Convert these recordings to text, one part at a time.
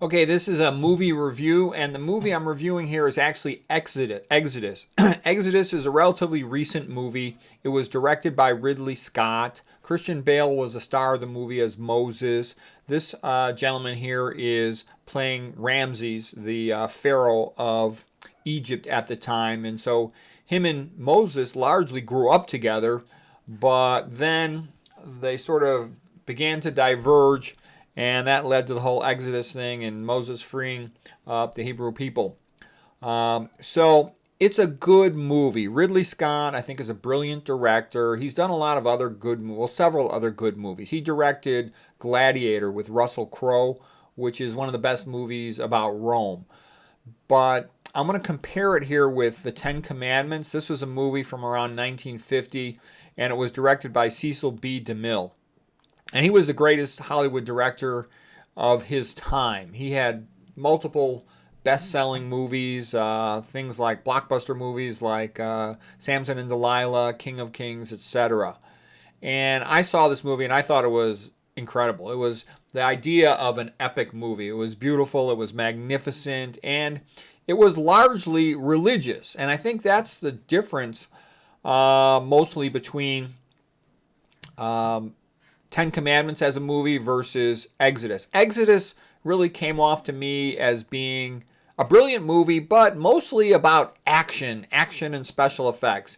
Okay, this is a movie review, and the movie I'm reviewing here is actually Exodus. Exodus is a relatively recent movie. It was directed by Ridley Scott. Christian Bale was the star of the movie as Moses. This gentleman here is playing Ramses, the pharaoh of Egypt at the time. And so him and Moses largely grew up together, but then they sort of began to diverge, and that led to the whole Exodus thing and Moses freeing up the Hebrew people. So it's a good movie. Ridley Scott, I think, is a brilliant director. He's done a lot of other good, well, several other good movies. He directed Gladiator with Russell Crowe, which is one of the best movies about Rome. But I'm going to compare it here with The Ten Commandments. This was a movie from around 1950, and it was directed by Cecil B Demille. And he was the greatest Hollywood director of his time. He had multiple best-selling movies, things like blockbuster movies like Samson and Delilah, King of Kings, etc. And I saw this movie and I thought it was incredible. It was the idea of an epic movie. It was beautiful, it was magnificent, and it was largely religious. And I think that's the difference mostly between Ten Commandments as a movie versus Exodus. Exodus really came off to me as being a brilliant movie, but mostly about action and special effects.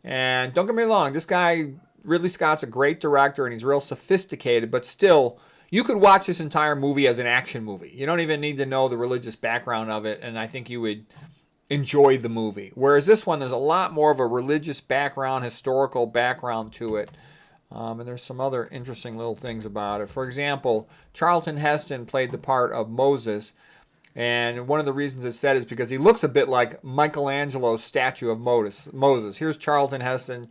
And don't get me wrong, this guy, Ridley Scott's a great director and he's real sophisticated, but still, you could watch this entire movie as an action movie. You don't even need to know the religious background of it, and I think you would enjoy the movie. Whereas this one, there's a lot more of a religious background, historical background to it. And there's some other interesting little things about it. For example, Charlton Heston played the part of Moses. And one of the reasons it's said is because he looks a bit like Michelangelo's statue of Moses. Here's Charlton Heston,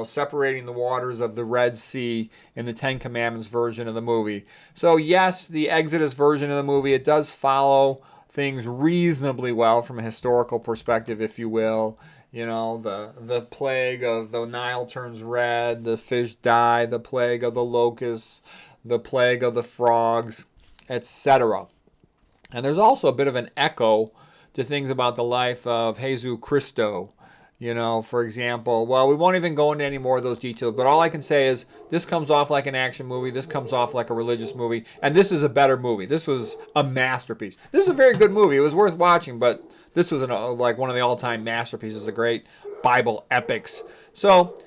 separating the waters of the Red Sea in the Ten Commandments version of the movie. So yes, the Exodus version of the movie, it does follow things reasonably well from a historical perspective, if you will. The plague of the Nile turns red, the fish die, the plague of the locusts, the plague of the frogs, etc. And there's also a bit of an echo to things about the life of Jesus Christo. For example, well, we won't even go into any more of those details, but all I can say is this comes off like an action movie, this comes off like a religious movie, and this is a better movie. This was a masterpiece. This is a very good movie. It was worth watching, but this was like one of the all-time masterpieces, the great Bible epics. So,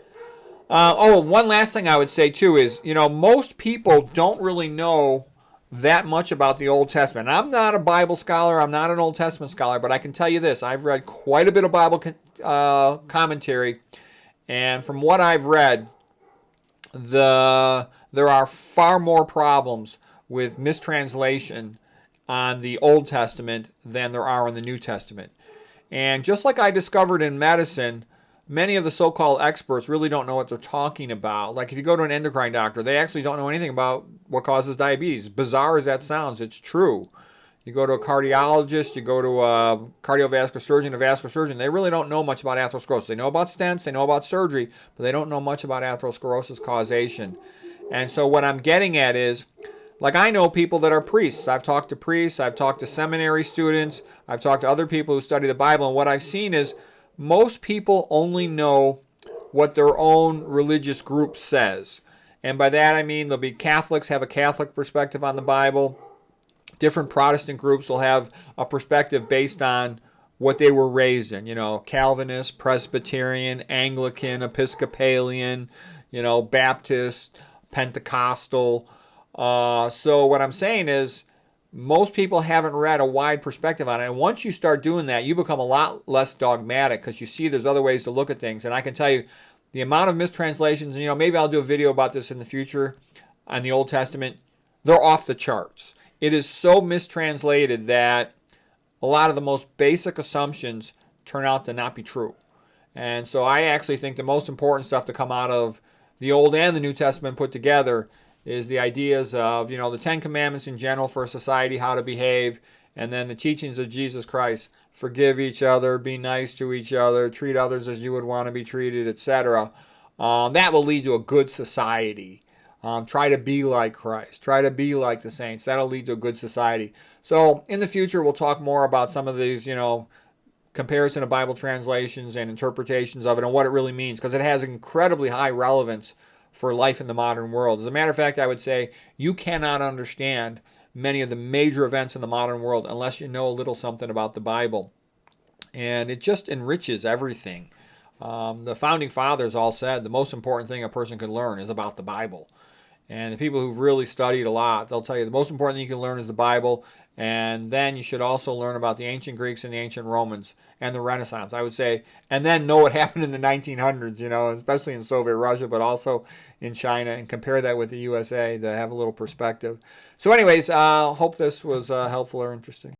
one last thing I would say, too, is, most people don't really know that much about the Old Testament. I'm not a Bible scholar. I'm not an Old Testament scholar, but I can tell you this. I've read quite a bit of Bible commentary, and from what I've read, there are far more problems with mistranslation on the Old Testament than there are in the New Testament. And just like I discovered in medicine, many of the so-called experts really don't know what they're talking about. Like if you go to an endocrine doctor, they actually don't know anything about what causes diabetes. Bizarre as that sounds, it's true. You go to a cardiologist, you go to a cardiovascular surgeon, a vascular surgeon, they really don't know much about atherosclerosis. They know about stents, they know about surgery, but they don't know much about atherosclerosis causation. And so what I'm getting at is, like I know people that are priests. I've talked to priests, I've talked to seminary students, I've talked to other people who study the Bible, and what I've seen is most people only know what their own religious group says. And by that I mean there'll be Catholics have a Catholic perspective on the Bible. Different Protestant groups will have a perspective based on what they were raised in. Calvinist, Presbyterian, Anglican, Episcopalian, Baptist, Pentecostal. So what I'm saying is most people haven't read a wide perspective on it. And once you start doing that, you become a lot less dogmatic because you see there's other ways to look at things. And I can tell you the amount of mistranslations, and maybe I'll do a video about this in the future on the Old Testament, they're off the charts. It is so mistranslated that a lot of the most basic assumptions turn out to not be true. And so I actually think the most important stuff to come out of the Old and the New Testament put together is the ideas of, the Ten Commandments in general for society, how to behave, and then the teachings of Jesus Christ. Forgive each other, be nice to each other, treat others as you would want to be treated, etc. That will lead to a good society. Try to be like Christ. Try to be like the saints. That'll lead to a good society. So in the future, we'll talk more about some of these, comparison of Bible translations and interpretations of it and what it really means, because it has incredibly high relevance for life in the modern world. As a matter of fact, I would say you cannot understand many of the major events in the modern world unless you know a little something about the Bible. And it just enriches everything. The founding fathers all said the most important thing a person can learn is about the Bible. And the people who've really studied a lot, they'll tell you the most important thing you can learn is the Bible. And then you should also learn about the ancient Greeks and the ancient Romans and the Renaissance, I would say. And then know what happened in the 1900s, especially in Soviet Russia, but also in China, and compare that with the USA to have a little perspective. So anyways, hope this was helpful or interesting.